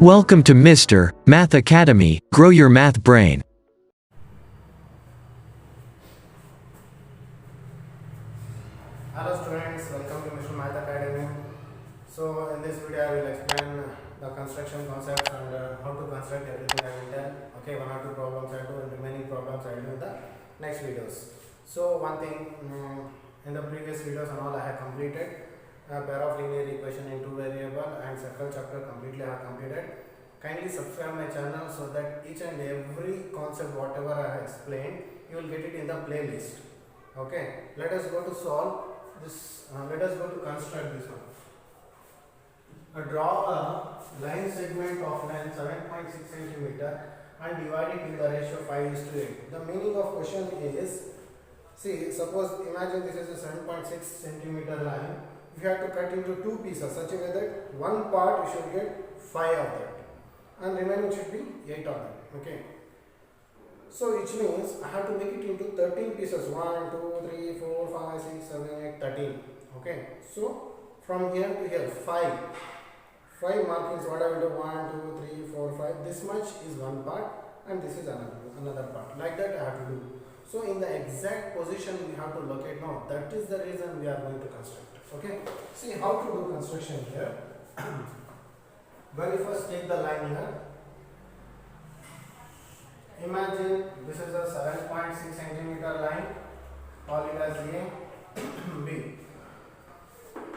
Welcome to Mr. Math Academy. Grow your math brain. Hello students, welcome to Mr. Math Academy. So in this video I will explain the construction concepts and how to construct everything I will tell. Okay, one or two problems I do and remaining problems I will do in the next videos. So one thing, in the previous videos and all I have completed a pair of linear equation in two variable and circle chapter completely I have completed. Kindly subscribe my channel so that each and every concept whatever I have explained you will get it in the playlist. Okay, let us go to solve this. Let us go to construct this one. Draw a line segment of length 7.6 centimeter and divide it in the ratio 5:8. The meaning of question is, see, suppose imagine this is a 7.6 centimeter line. If you have to cut into two pieces such a way that one part you should get 5 of that and remaining should be 8 of that. Okay. So which means I have to make it into 13 pieces. 1, 2, 3, 4, 5, 6, 7, 8, 13. Okay. So from here to here 5. 5 markings. What I will do? 1, 2, 3, 4, 5. This much is one part and this is another part. Like that I have to do. So in the exact position we have to locate now. That is the reason we are going to construct. Okay. See how to do construction here. When you first take the line here. Imagine this is a 7.6 centimeter line, call it as A, B.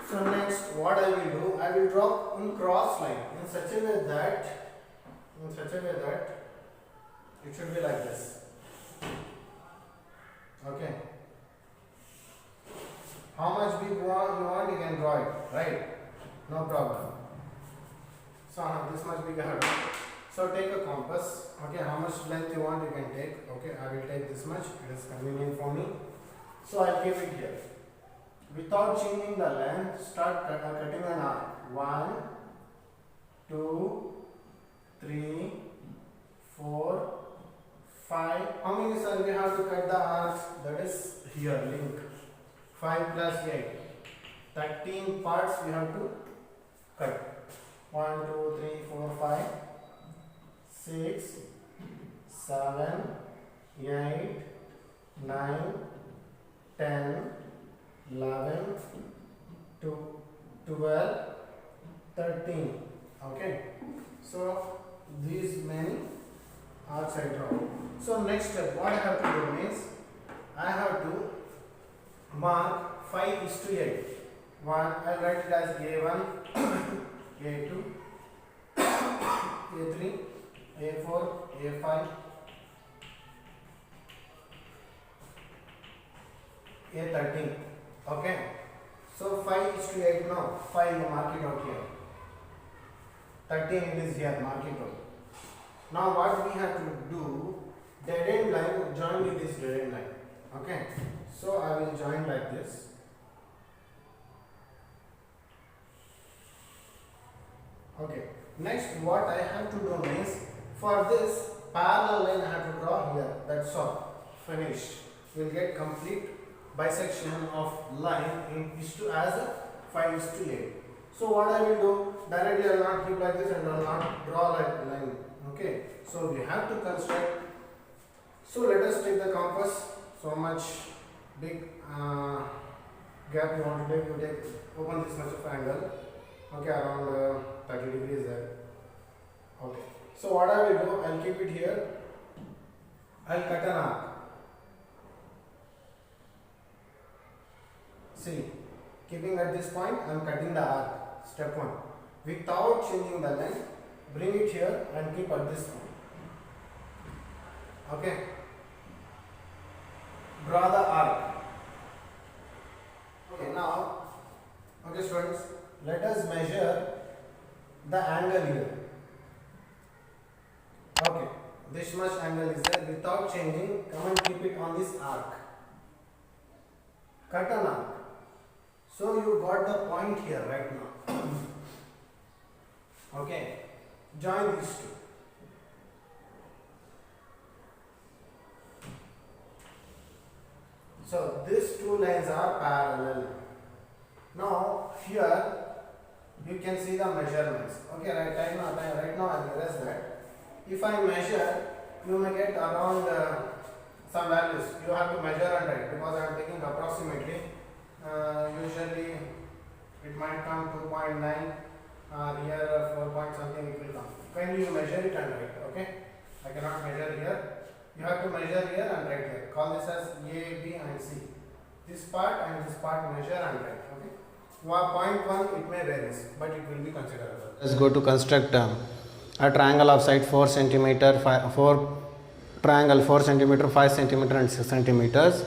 So next what I will do, I will draw in cross line in such a way that it should be like this. Okay. How much big you want you can draw it, right? No problem. So this much big I have. So take a compass. Okay, how much length you want you can take. Okay, I will take this much. It is convenient for me. So I'll keep it here. Without changing the length, start cutting an arc. 1, 2, 3, 4, 5. How many sir we have to cut the arcs? That is here link. 5 plus 8. 13 parts we have to cut. 1, 2, 3, 4, 5. 6, 7, 8, 9, 10, 11, 12, 13. Okay. So these many arcs I draw. So next step, what I have to do means I have to mark 5:8. I write it as A1, A2, A3. A4, A5, A13. Okay. So 5:8 now. 5 you mark it out here. 13 it is here. Mark it out. Now what we have to do? Dead end line. Join with this dead end line. Okay. So I will join like this. Okay. Next, what I have to do is, for this parallel line I have to draw here. That's all. Finished. We will get complete bisection of line in as a 5:8. So what I will do, directly I will not keep like this and I will not draw like line. Okay. So we have to construct. So let us take the compass. So much big gap you want to take. You take open this much of angle. Okay, around 30 degrees there. Okay. So what I will do, I will keep it here. I will cut an arc. See, keeping at this point, I am cutting the arc. Step 1. Without changing the length, bring it here and keep at this point. Okay. Draw the arc. Okay, now, okay students, let us measure the angle here. Okay, this much angle is there. Without changing, come and keep it on this arc. Cut an arc. So you got the point here right now. Okay, join these two. So these two lines are parallel. Now here you can see the measurements. Okay, right now I'll erase that. If I measure, you may get around some values. You have to measure and write because I am taking approximately. Usually it might come 2.9, here 4 point something it will come. Kindly you measure it and write. Okay, I cannot measure here. You have to measure here and write here. Call this as A, B and C. This part and this part measure and write. Okay. Point 1 it may vary, but it will be considerable. Let's go to construct a triangle of side 4 centimeter, 4 triangle 4 centimeter, 5 centimeter and 6 centimeters.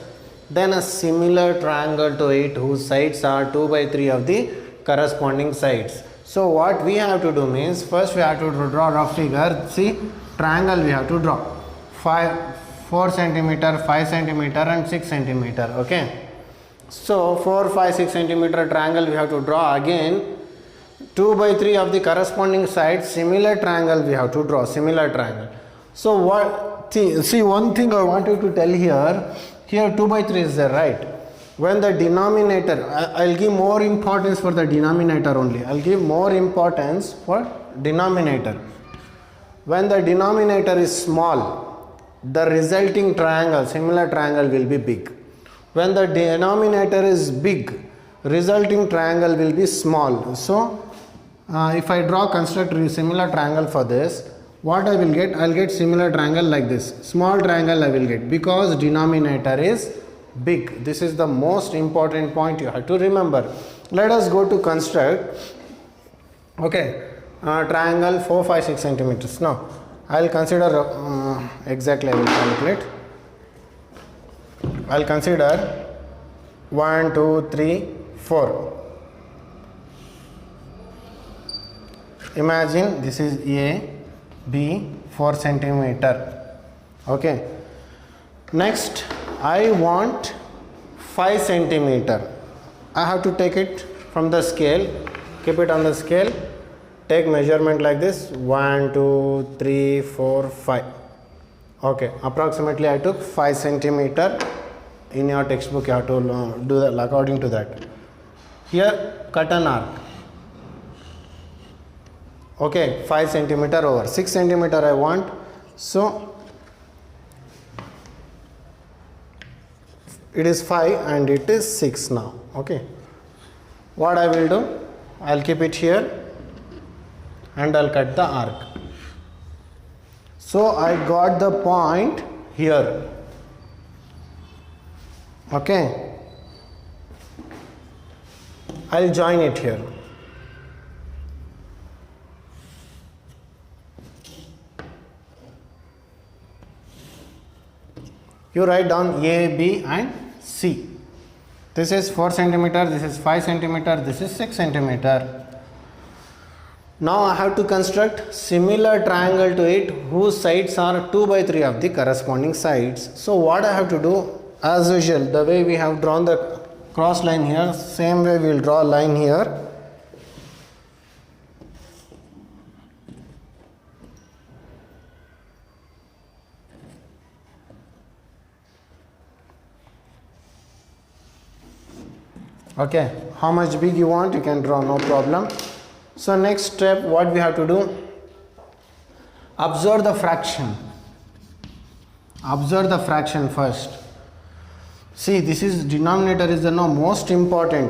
Then a similar triangle to it whose sides are 2 by 3 of the corresponding sides. So what we have to do means, first we have to draw a rough figure. See, triangle we have to draw 4 centimeter, 5 centimeter and 6 centimeter. Okay. So 4, 5, 6 centimeter triangle we have to draw. Again 2 by 3 of the corresponding sides, similar triangle we have to draw, similar triangle. So what, see one thing I wanted to tell here 2 by 3 is there, right? When the denominator, I'll give more importance for the denominator only. I'll give more importance for denominator. When the denominator is small, the resulting triangle, similar triangle will be big. When the denominator is big, resulting triangle will be small. So if I construct similar triangle for this, what I will get? I will get similar triangle like this. Small triangle I will get because denominator is big. This is the most important point you have to remember. Let us go to construct. Okay, triangle 4, 5, 6 centimeters. Now I will consider exactly. I will calculate. I will consider 1, 2, 3, 4. Imagine this is A, B, 4 centimeter. Okay. Next, I want 5 centimeter. I have to take it from the scale. Keep it on the scale. Take measurement like this. 1, 2, 3, 4, 5. Okay. Approximately I took 5 centimeter. In your textbook you have to do that according to that. Here cut an arc. Okay, 5 centimeter over 6 centimeter I want. So it is 5 and it is 6 now. Okay. What I will do? I will keep it here and I will cut the arc. So I got the point here. Okay. I will join it here. You write down A, B and C. This is 4 centimeter, this is 5 centimeter, this is 6 centimeter. Now I have to construct similar triangle to it whose sides are 2 by 3 of the corresponding sides. So what I have to do, as usual, the way we have drawn the cross line here, same way we will draw a line here. Okay, how much big you want you can draw, no problem. So next step, what we have to do, observe the fraction. Observe the fraction first. See, this is denominator is the most important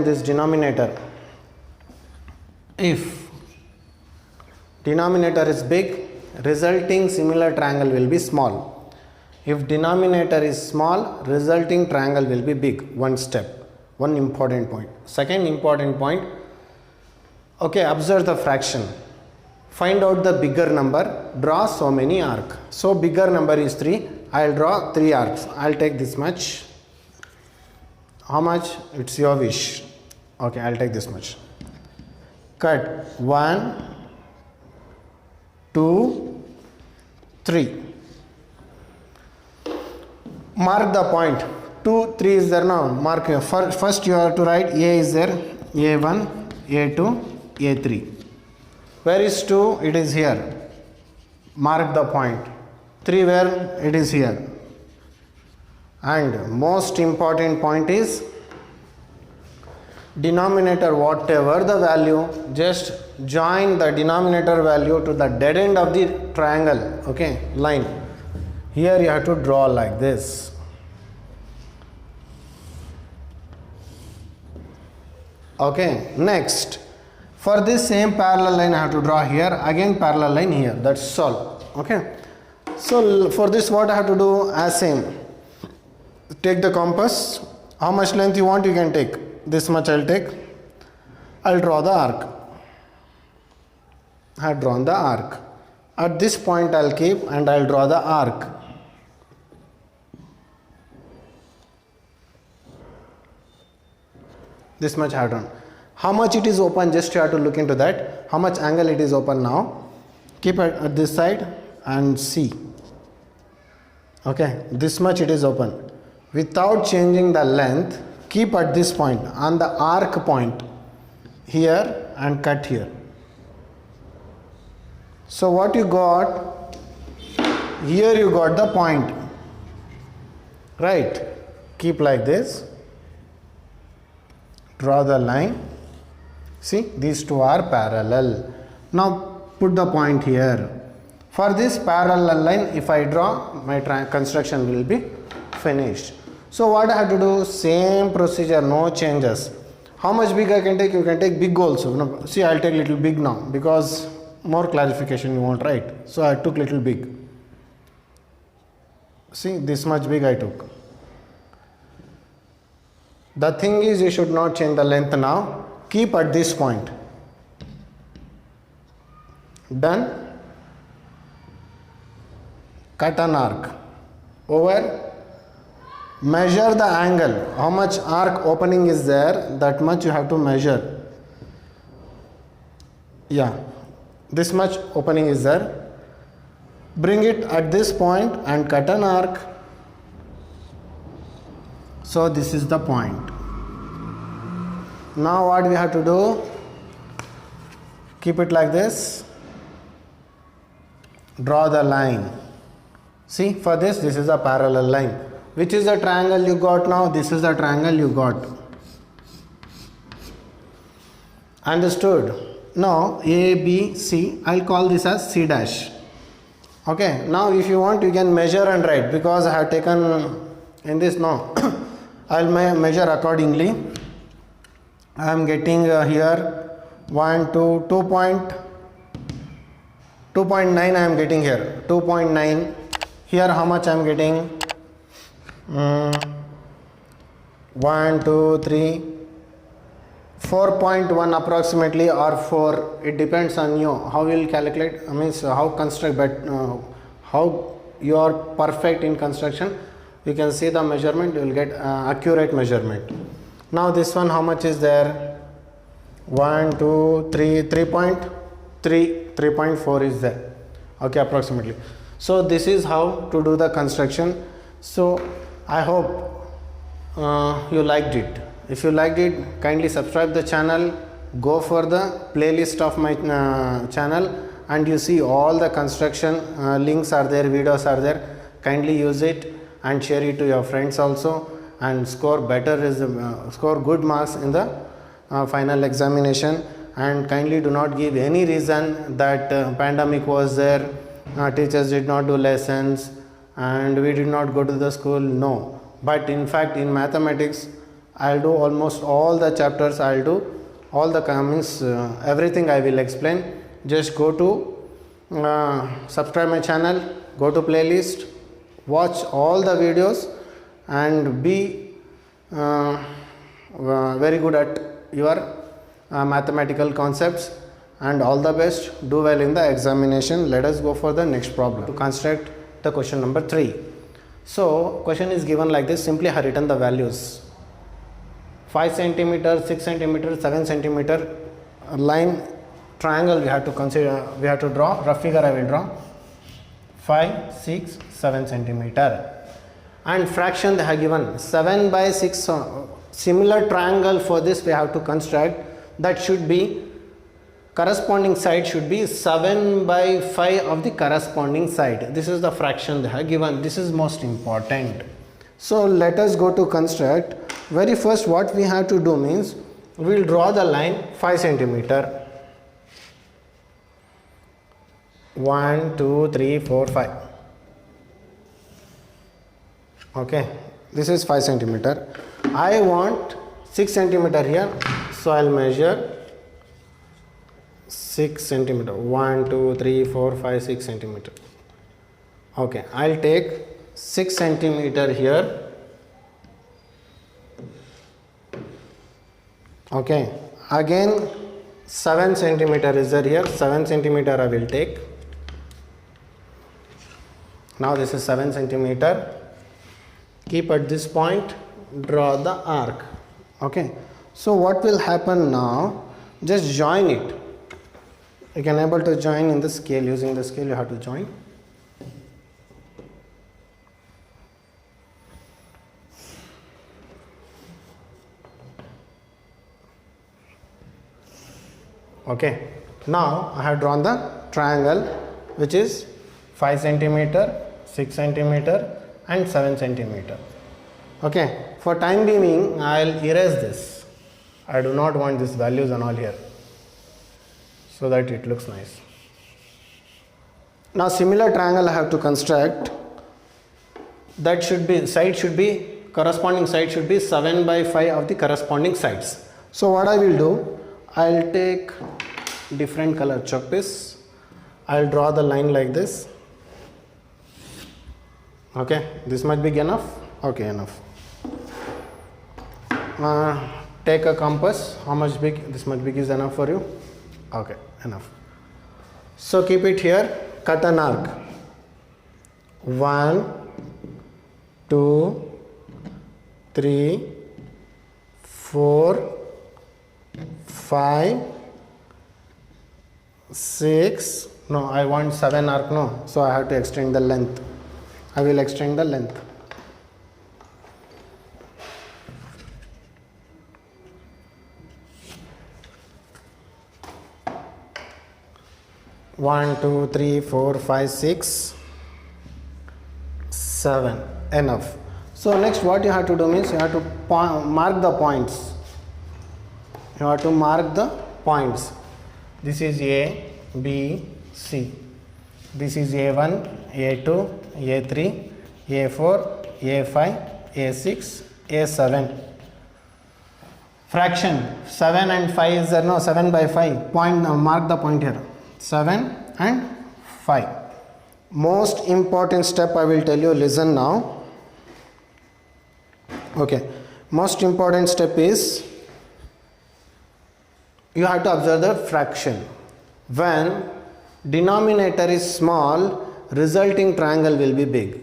this denominator. If denominator is big, resulting similar triangle will be small. If denominator is small, resulting triangle will be big. One step, one important point. Second important point, okay, observe the fraction. Find out the bigger number, draw so many arcs. So bigger number is 3, I will draw 3 arcs. I will take this much. How much? It's your wish. Okay, I will take this much. Cut 1, 2, 3. Mark the point. 2, 3 is there now. Mark here. First you have to write A is there. A1, A2, A3. Where is 2? It is here. Mark the point. 3 where? It is here. And most important point is denominator whatever the value, just join the denominator value to the dead end of the triangle, okay, line. Here you have to draw like this. Okay, next for this same parallel line I have to draw here, again parallel line here, that's all. Okay, so for this what I have to do, as same, take the compass, how much length you want you can take, this much I'll take, I'll draw the arc. I have drawn the arc. At this point I'll keep and I'll draw the arc. This much I have done. How much it is open, just you have to look into that. How much angle it is open now. Keep it at this side and see. Okay, this much it is open. Without changing the length, keep at this point, on the arc point, here and cut here. So what you got, here you got the point, right? Keep like this. Draw the line. See, these two are parallel. Now put the point here. For this parallel line, if I draw, my construction will be finished. So what I have to do, same procedure, no changes. How much big I can take? You can take big also. No, see, I'll take little big now because more clarification you want, right? So I took little big. See, this much big I took. The thing is, you should not change the length now. Keep at this point. Done. Cut an arc. Over. Measure the angle. How much arc opening is there, that much you have to measure. Yeah. This much opening is there. Bring it at this point and cut an arc. So this is the point. Now what we have to do, keep it like this, draw the line. See, for this is a parallel line. Which is the triangle you got now? This is the triangle you got. Understood? Now A, B, C, I'll call this as C dash. Okay, now if you want you can measure and write, because I have taken in this now. I'll measure accordingly. I am getting here 1, 2, 2.9 I am getting here, 2.9. Here how much I am getting? 1, 2, 3, 4.1 approximately, or 4. It depends on you. How you will calculate, means how construct, but how you are perfect in construction. You can see the measurement, you will get accurate measurement. Now this one, how much is there? 1, 2, 3, 3.3, 3.4 is there. Okay, approximately. So this is how to do the construction. So I hope you liked it. If you liked it, kindly subscribe the channel, go for the playlist of my channel, and you see all the construction links are there, videos are there. Kindly use it and share it to your friends also, and score good marks in the final examination. And kindly do not give any reason that pandemic was there, teachers did not do lessons and we did not go to the school. No, but in fact in mathematics I'll do almost all the chapters, I'll do all the everything I will explain. Just go to subscribe my channel, go to playlist, watch all the videos and be very good at your mathematical concepts. And all the best, do well in the examination. Let us go for the next problem to construct the question number 3. So question is given like this. Simply I have written the values: 5 cm, 6 cm, 7 cm line triangle we have to consider, we have to draw. Rough figure I will draw: 5, 6, 7 cm. And fraction they have given 7 by 6. Similar triangle for this we have to construct. That should be, corresponding side should be 7 by 5 of the corresponding side. This is the fraction they have given. This is most important. So let us go to construct. Very first what we have to do means, we will draw the line 5 centimeter. 1, 2, 3, 4, 5. Okay, this is 5 centimeter. I want 6 centimeter here, so I'll measure 6 centimeter. 1, 2, 3, 4, 5, 6 centimeter. Okay, I'll take 6 centimeter here. Okay, again 7 centimeter is there here. 7 centimeter I will take. Now this is 7 centimeter. Keep at this point, draw the arc. Okay, so what will happen now? Just join it. You can able to join in the scale. Using the scale you have to join. Okay, now I have drawn the triangle which is 5 centimeter, 6 centimeter and 7 centimeter. Okay, for time being I will erase this. I do not want these values and all here, so that it looks nice. Now similar triangle I have to construct. That should be, corresponding side should be 7 by 5 of the corresponding sides. So what I will do, I will take different color chalk piece. I will draw the line like this. Okay, this might be enough. Okay, enough. Take a compass. How much big? This much big is enough for you. Okay, enough. So keep it here. Cut an arc. 1, 2, 3, 4, 5, 6. No, I want 7 arc. No, so I have to extend the length. I will extend the length. One, two, three, 4, 5, 6, 7. Enough. So next what you have to do means you have to mark the points. You have to mark the points. This is A, B, C. This is A1, A2, A3, A4, A5, A6, A7. Fraction 7 and 5 is there? No, 7 by 5. Point, mark the point here. 7 and 5. Most important step I will tell you, listen now. Okay, most important step is you have to observe the fraction. When denominator is small, resulting triangle will be big.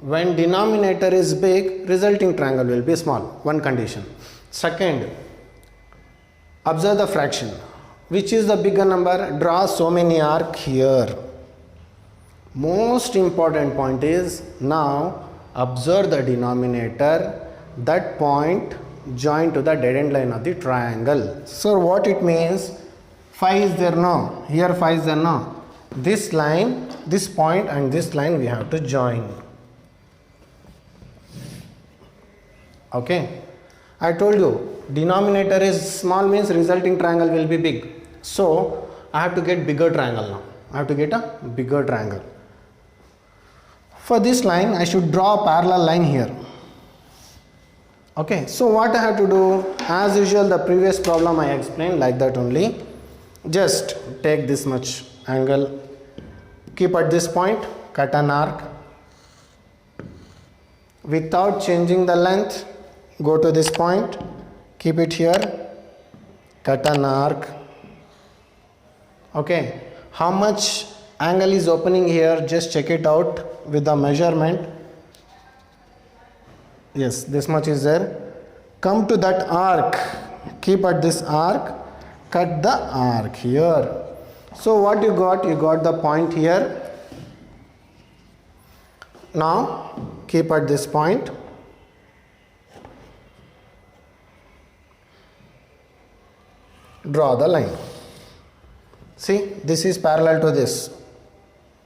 When denominator is big, resulting triangle will be small. One condition. Second, observe the fraction. Which is the bigger number? Draw so many arc here. Most important point is now observe the denominator. That point join to the dead end line of the triangle. So what it means? 5 is there? No. Here 5 is there? No. This line, this point and this line we have to join. Okay. I told you denominator is small means resulting triangle will be big. So I have to get bigger triangle now. I have to get a bigger triangle. For this line I should draw a parallel line here. Okay, so what I have to do, as usual the previous problem I explained like that only. Just take this much angle, keep at this point, cut an arc. Without changing the length, go to this point, keep it here, cut an arc. Okay, how much angle is opening here? Just check it out with the measurement. Yes, this much is there. Come to that arc, keep at this arc, cut the arc here. So what you got? You got the point here. Now keep at this point. Draw the line. See, this is parallel to this.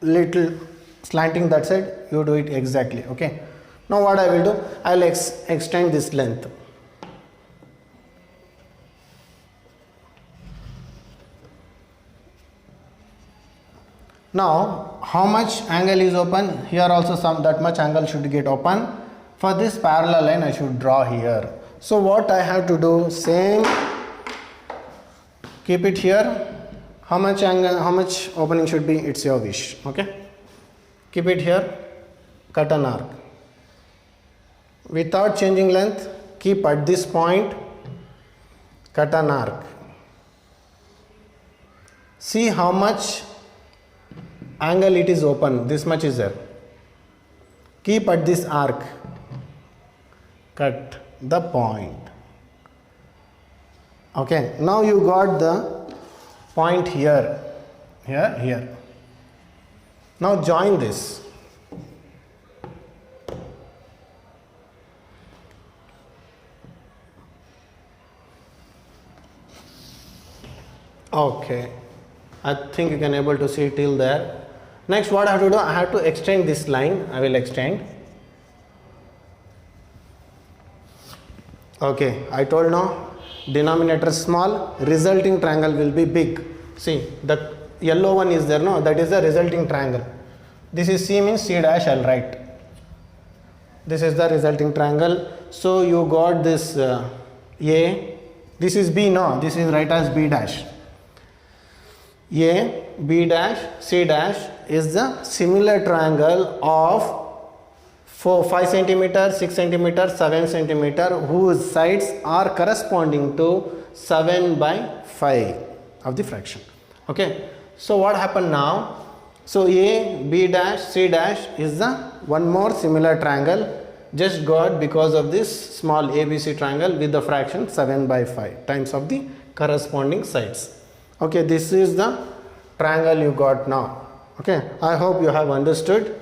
Little slanting that side, you do it exactly. Okay. Now what I will do, I will extend this length. Now how much angle is open? Here also that much angle should get open. For this parallel line I should draw here. So what I have to do, same, keep it here. How much angle, how much opening should be, it's your wish. Okay, keep it here, cut an arc without changing length. Keep at this point, cut an arc. See how much angle it is open, this much is there. Keep at this arc, cut the point. Okay, now you got the point here, here. Now join this. Okay, I think you can able to see till there. Next what I have to do, I have to extend this line. I will extend. Okay, I told now denominator small, resulting triangle will be big. See the yellow one is there, no, that is the resulting triangle. This is C means C dash, I'll write. This is the resulting triangle. So you got this A, this is B, no, this is right as B dash. A, B dash, C dash is the similar triangle of 5 centimeter, 6 centimeter, 7 centimeter, whose sides are corresponding to 7 by 5 of the fraction. Okay, so what happened now? So A, B dash, C dash is the one more similar triangle just got because of this small ABC triangle with the fraction 7 by 5 times of the corresponding sides. Okay, this is the triangle you got now. Okay, I hope you have understood.